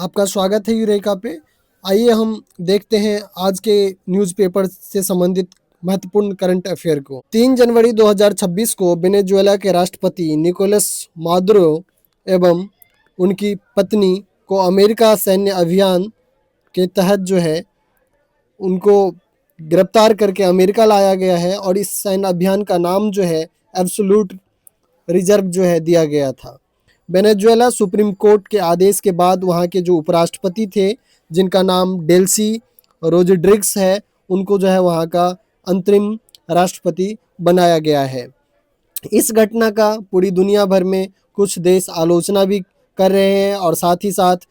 आपका स्वागत है यूरेका पे। आइए हम देखते हैं आज के न्यूज़पेपर से संबंधित महत्वपूर्ण करंट अफेयर को। 3 जनवरी 2026 को वेनेजुएला के राष्ट्रपति निकोलस मादुरो एवं उनकी पत्नी को अमेरिका सैन्य अभियान के तहत उनको गिरफ्तार करके अमेरिका लाया गया है और इस सैन्य अभियान का नाम एब्सोल्यूट रिजर्व दिया गया था। वेनेजुएला सुप्रीम कोर्ट के आदेश के बाद वहाँ के जो उपराष्ट्रपति थे, जिनका नाम डेल्सी रोड्रिग्स है, उनको वहाँ का अंतरिम राष्ट्रपति बनाया गया है। इस घटना का पूरी दुनिया भर में कुछ देश आलोचना भी कर रहे हैं और साथ ही साथ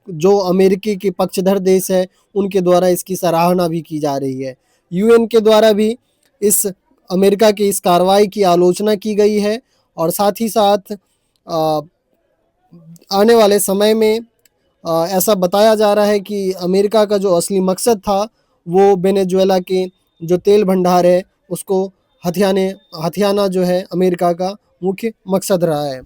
जो अमेरिकी के पक्षधर देश है उनके द्वारा इसकी सराहना भी की जा रही है। यूएन के द्वारा भी इस अमेरिका की इस कार्रवाई की आलोचना की गई है और साथ ही साथ आने वाले समय में ऐसा बताया जा रहा है कि अमेरिका का जो असली मकसद था वो वेनेजुएला के जो तेल भंडार है उसको हथियाना अमेरिका का मुख्य मकसद रहा है।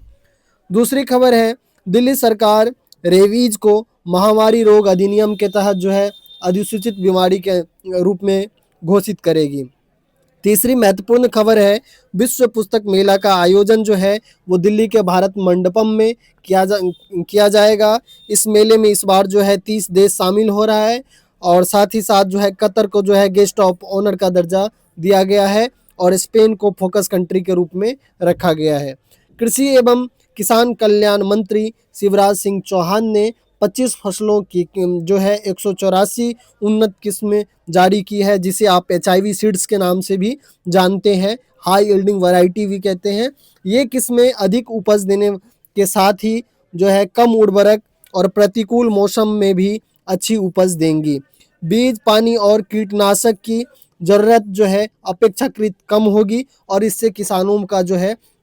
दूसरी खबर है, दिल्ली सरकार रेबीज को महामारी रोग अधिनियम के तहत अधिसूचित बीमारी के रूप में घोषित करेगी। तीसरी महत्वपूर्ण खबर है, विश्व पुस्तक मेला का आयोजन वो दिल्ली के भारत मंडपम में किया जाएगा। इस मेले में इस बार 30 देश शामिल हो रहा है और साथ ही साथ कतर को गेस्ट ऑफ ऑनर का दर्जा दिया गया है और स्पेन को फोकस कंट्री के रूप में रखा गया है। कृषि एवं किसान कल्याण मंत्री शिवराज सिंह चौहान ने 25 फसलों की 184 उन्नत किस्में जारी की है, जिसे आप HIV सीड्स के नाम से भी जानते हैं, हाई यील्डिंग वैरायटी भी कहते हैं। ये किस्में अधिक उपज देने के साथ ही कम उर्वरक और प्रतिकूल मौसम में भी अच्छी उपज देंगी। बीज, पानी और कीटनाशक की ज़रूरत अपेक्षाकृत कम होगी और इससे किसानों का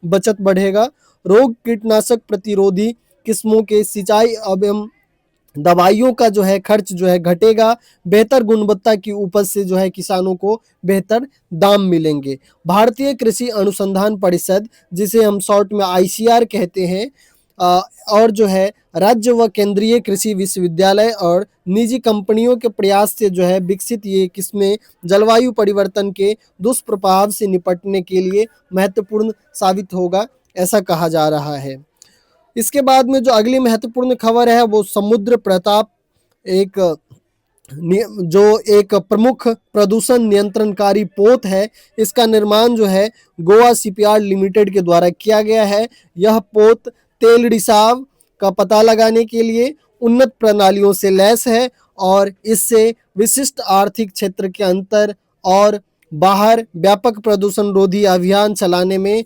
बचत बढ़ेगा। रोग कीटनाशक प्रतिरोधी किस्मों के सिंचाई एवं दवाइयों का खर्च घटेगा। बेहतर गुणवत्ता की उपज से किसानों को बेहतर दाम मिलेंगे। भारतीय कृषि अनुसंधान परिषद, जिसे हम शॉर्ट में ICR कहते हैं, और राज्य व केंद्रीय कृषि विश्वविद्यालय और निजी कंपनियों के प्रयास से विकसित ये किस्में जलवायु परिवर्तन के दुष्प्रभाव से निपटने के लिए महत्वपूर्ण साबित होगा, ऐसा कहा जा रहा है। इसके बाद में जो अगली महत्वपूर्ण खबर है वो समुद्र प्रताप, एक प्रमुख प्रदूषण नियंत्रणकारी पोत है। इसका निर्माण गोवा शिपयार्ड लिमिटेड के द्वारा किया गया है। यह पोत तेल रिसाव का पता लगाने के लिए उन्नत प्रणालियों से लैस है और इससे विशिष्ट आर्थिक क्षेत्र के अंतर और बाहर व्यापक प्रदूषण रोधी अभियान चलाने में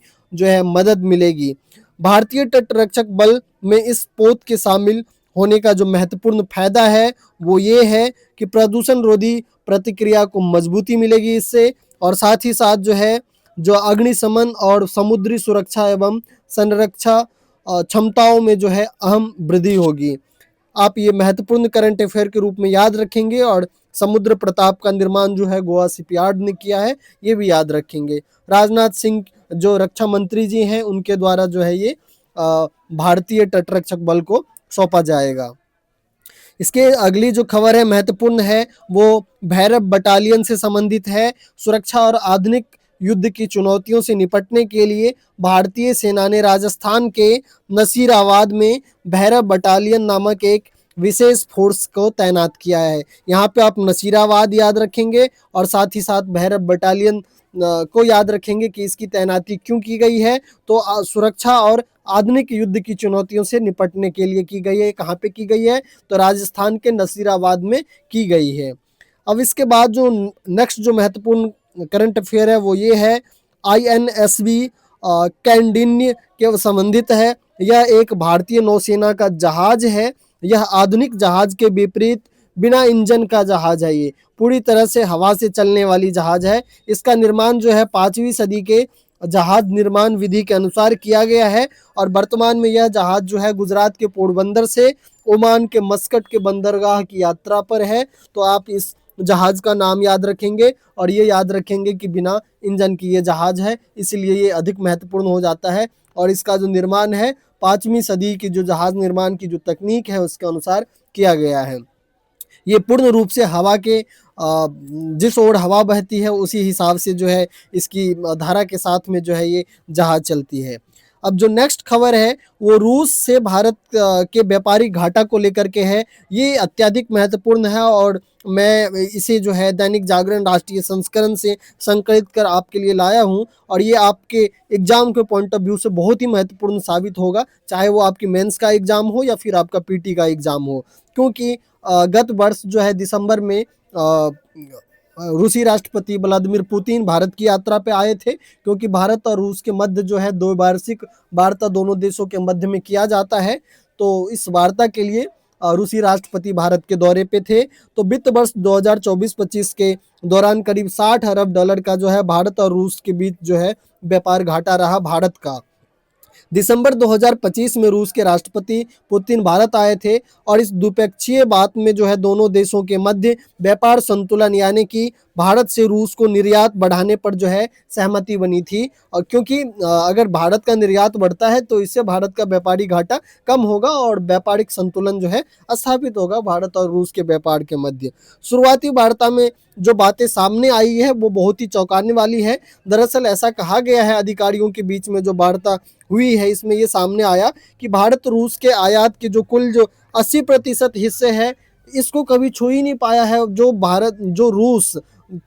मदद मिलेगी। भारतीय तटरक्षक बल में इस पोत के शामिल होने का जो महत्वपूर्ण फायदा है वो ये है कि प्रदूषण रोधी प्रतिक्रिया को मजबूती मिलेगी इससे, और साथ ही साथ जो अग्निशमन और समुद्री सुरक्षा एवं संरक्षा क्षमताओं में अहम वृद्धि होगी। आप ये महत्वपूर्ण करंट अफेयर के रूप में याद रखेंगे और समुद्र प्रताप का निर्माण गोवा शिपयार्ड ने किया है, ये भी याद रखेंगे। राजनाथ सिंह जो रक्षा मंत्री जी हैं उनके द्वारा ये भारतीय तटरक्षक बल को सौंपा जाएगा। इसके अगली जो खबर है महत्वपूर्ण है वो भैरव बटालियन से संबंधित है। सुरक्षा और आधुनिक युद्ध की चुनौतियों से निपटने के लिए भारतीय सेना ने राजस्थान के नसीराबाद में भैरव बटालियन नामक एक विशेष फोर्स को तैनात किया है। यहाँ पे आप नसीराबाद याद रखेंगे और साथ ही साथ भैरव बटालियन को याद रखेंगे कि इसकी तैनाती क्यों की गई है। तो सुरक्षा और आधुनिक युद्ध की चुनौतियों से निपटने के लिए की गई है। कहाँ पे की गई है? तो राजस्थान के नसीराबाद में की गई है। अब इसके बाद जो नेक्स्ट जो महत्वपूर्ण करंट अफेयर है वो ये है, INSV कैंडिन्य के संबंधित है। यह एक भारतीय नौसेना का जहाज है। यह आधुनिक जहाज के विपरीत बिना इंजन का जहाज है। ये पूरी तरह से हवा से चलने वाली जहाज है। इसका निर्माण 5वीं सदी के जहाज निर्माण विधि के अनुसार किया गया है और वर्तमान में यह जहाज गुजरात के पोरबंदर से ओमान के मस्कट के बंदरगाह की यात्रा पर है। तो आप इस जहाज का नाम याद रखेंगे और ये याद रखेंगे कि बिना इंजन की ये जहाज है, इसलिए ये अधिक महत्वपूर्ण हो जाता है। और इसका जो निर्माण है 5वीं सदी की जो जहाज निर्माण की जो तकनीक है उसके अनुसार किया गया है। ये पूर्ण रूप से हवा के जिस ओर हवा बहती है उसी हिसाब से जो है इसकी धारा के साथ में जो है ये जहाज चलती है। अब जो नेक्स्ट खबर है वो रूस से भारत के व्यापारिक घाटा को लेकर के है। ये अत्यधिक महत्वपूर्ण है और मैं इसे जो है दैनिक जागरण राष्ट्रीय संस्करण से संकलित कर आपके लिए लाया हूँ और ये आपके एग्जाम के पॉइंट ऑफ व्यू से बहुत ही महत्वपूर्ण साबित होगा, चाहे वो आपकी मेंस का एग्जाम हो या फिर आपका पीटी का एग्जाम हो। क्योंकि गत वर्ष जो है दिसंबर में रूसी राष्ट्रपति व्लादिमीर पुतिन भारत की यात्रा पे आए थे, क्योंकि भारत और रूस के मध्य जो है द्विवार्षिक वार्ता दोनों देशों के मध्य में किया जाता है। तो इस वार्ता के लिए रूसी राष्ट्रपति भारत के दौरे पे थे। तो वित्त वर्ष 2024-25 के दौरान करीब 60 अरब डॉलर का जो है भारत और रूस के बीच जो है व्यापार घाटा रहा भारत का। दिसंबर 2025 में रूस के राष्ट्रपति पुतिन भारत आए थे और इस द्विपक्षीय बात में जो है दोनों देशों के मध्य व्यापार संतुलन यानी कि भारत से रूस को निर्यात बढ़ाने पर जो है सहमति बनी थी। और क्योंकि अगर भारत का निर्यात बढ़ता है तो इससे भारत का व्यापारी घाटा कम होगा और व्यापारिक संतुलन जो है स्थापित होगा भारत और रूस के व्यापार के मध्य। शुरुआती वार्ता में जो बातें सामने आई है वो बहुत ही चौंकाने वाली है। दरअसल ऐसा कहा गया है अधिकारियों के बीच में जो वार्ता हुई है इसमें ये सामने आया कि भारत रूस के आयात के जो कुल जो 80% हिस्से है इसको कभी छू ही नहीं पाया है। जो रूस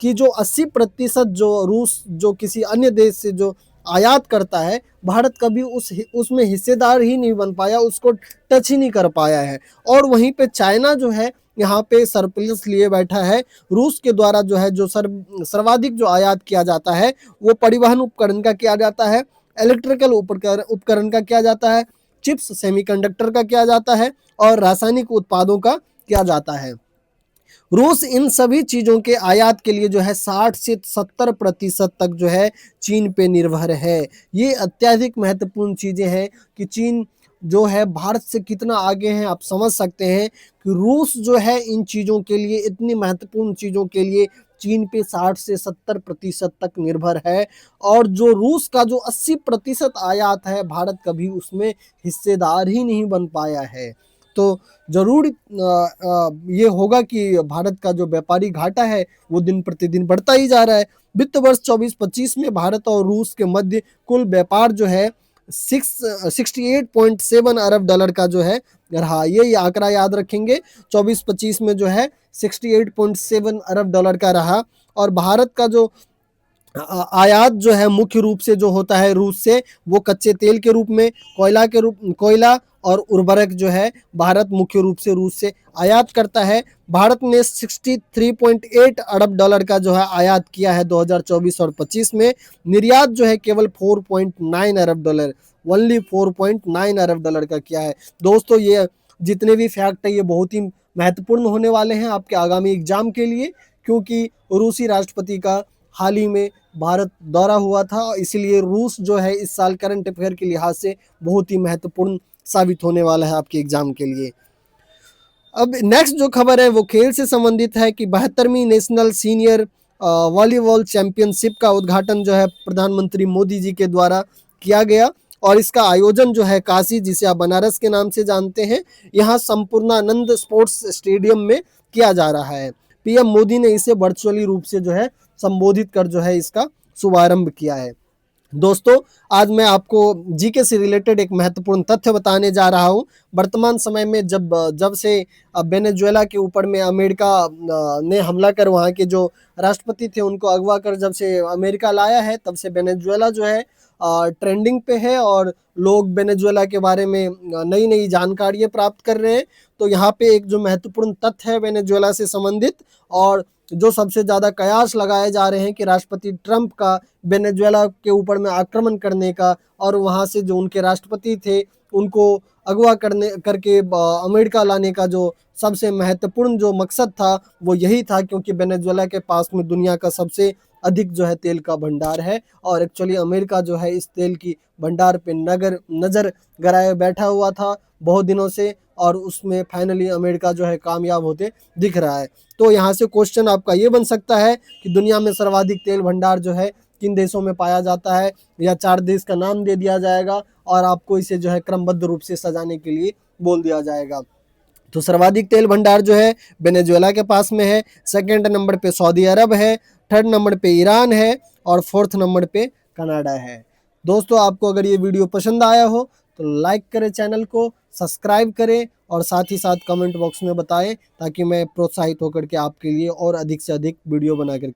की जो 80% जो रूस जो किसी अन्य देश से जो आयात करता है भारत कभी उसमें हिस्सेदार ही नहीं बन पाया, उसको टच ही नहीं कर पाया है। और वहीं पे चाइना जो है यहाँ पे सरप्लस लिए बैठा है। रूस के द्वारा जो है जो सर्वाधिक जो आयात किया जाता है वो परिवहन उपकरण का किया जाता है, इलेक्ट्रिकल उपकरण का किया जाता है, चिप्स सेमीकंडक्टर का किया जाता है और रासायनिक उत्पादों का किया जाता है। रूस इन सभी चीजों के आयात के लिए जो है 60 से 70% तक जो है चीन पे निर्भर है। ये अत्यधिक महत्वपूर्ण चीजें हैं कि चीन जो है भारत से कितना आगे है। आप समझ सकते हैं कि रूस जो है इन चीजों के लिए, इतनी महत्वपूर्ण चीजों के लिए चीन पे 60 से 70% तक निर्भर है। और जो रूस का जो 80% आयात है भारत कभी उसमें हिस्सेदार ही नहीं बन पाया है। तो जरूर ये होगा कि भारत का जो व्यापारी घाटा है वो दिन प्रतिदिन बढ़ता ही जा रहा है। वित्त वर्ष 24-25 में भारत और रूस के मध्य कुल व्यापार जो है 68.7 अरब डॉलर का जो है रहा। ये आंकड़ा याद रखेंगे, 24-25 में जो है 68.7 अरब डॉलर का रहा। और भारत का जो आयात जो है मुख्य रूप से जो होता है रूस से, वो कच्चे तेल के रूप में, कोयला और उर्वरक जो है भारत मुख्य रूप से रूस से आयात करता है। भारत ने 63.8 अरब डॉलर का जो है आयात किया है 2024 और 25 में। निर्यात जो है केवल 4.9 अरब डॉलर, ओनली 4.9 अरब डॉलर का किया है। दोस्तों ये जितने भी फैक्ट है ये बहुत ही महत्वपूर्ण होने वाले हैं आपके आगामी एग्जाम के लिए, क्योंकि रूसी राष्ट्रपति का हाल ही में भारत दौरा हुआ था, इसीलिए रूस जो है इस साल करंट अफेयर के लिहाज से बहुत ही महत्वपूर्ण साबित होने वाला है आपके एग्जाम के लिए। अब नेक्स्ट जो खबर है वो खेल से संबंधित है कि 72वीं नेशनल सीनियर वॉलीबॉल चैंपियनशिप का उद्घाटन जो है प्रधानमंत्री मोदी जी के द्वारा किया गया और इसका आयोजन जो है काशी, जिसे आप बनारस के नाम से जानते हैं, यहाँ संपूर्णानंद स्पोर्ट्स स्टेडियम में किया जा रहा है। पीएम मोदी ने इसे वर्चुअली रूप से जो है संबोधित कर जो है इसका शुभारंभ किया है। दोस्तों आज मैं आपको जीके से रिलेटेड एक महत्वपूर्ण तथ्य बताने जा रहा हूं। वर्तमान समय में जब से वेनेजुएला के ऊपर में अमेरिका ने हमला कर वहां के जो राष्ट्रपति थे उनको अगवा कर जब से अमेरिका लाया है, तब से वेनेजुएला जो है ट्रेंडिंग पे है और लोग वेनेजुएला के बारे में नई नई जानकारियां प्राप्त कर रहे हैं। तो यहाँ पे एक जो महत्वपूर्ण तथ्य है वेनेजुएला से संबंधित और जो सबसे ज़्यादा कयास लगाए जा रहे हैं कि राष्ट्रपति ट्रंप का वेनेजुएला के ऊपर में आक्रमण करने का और वहाँ से जो उनके राष्ट्रपति थे उनको अगवा करके अमेरिका लाने का जो सबसे महत्वपूर्ण जो मकसद था वो यही था, क्योंकि वेनेजुएला के पास में दुनिया का सबसे अधिक जो है तेल का भंडार है और एक्चुअली अमेरिका जो है इस तेल की भंडार पे नज़र गड़ाए बैठा हुआ था बहुत दिनों से और उसमें फाइनली अमेरिका जो है कामयाब होते दिख रहा है। तो यहाँ से क्वेश्चन आपका ये बन सकता है कि दुनिया में सर्वाधिक तेल भंडार जो है किन देशों में पाया जाता है, या 4 देश का नाम दे दिया जाएगा और आपको इसे जो है क्रमबद्ध रूप से सजाने के लिए बोल दिया जाएगा। तो सर्वाधिक तेल भंडार जो है वेनेजुएला के पास में है, सेकंड नंबर पे सऊदी अरब है, थर्ड नंबर पे ईरान है और फोर्थ नंबर पे कनाडा है। दोस्तों आपको अगर ये वीडियो पसंद आया हो तो लाइक करें, चैनल को सब्सक्राइब करें और साथ ही साथ कमेंट बॉक्स में बताएं ताकि मैं प्रोत्साहित होकर के आपके लिए और अधिक से अधिक वीडियो बनाकर